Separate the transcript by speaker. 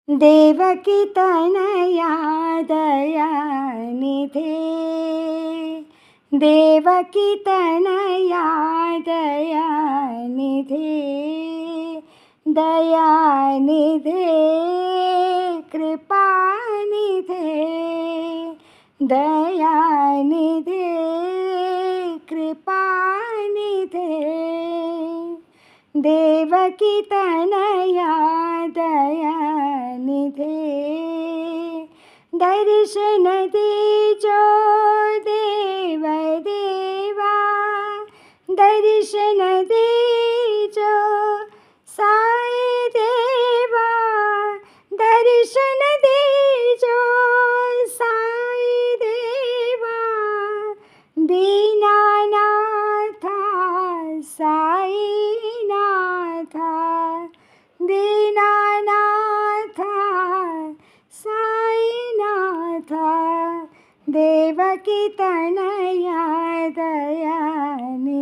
Speaker 1: देवकी तनया दयानिधे, देवकी तनया दयानिधे, दयानिधे कृपानिधे, दयानिधे कृपानिधे, देवकी तनया दयानिधे, दर्शन दीजो देव देवा, दर्शन दीजो साई देवा, दर्शन दीजो साई देवा, दीनानाथा साई नाथा, दीनानाथा साईनाथा, देवकी तनया दयानिधे।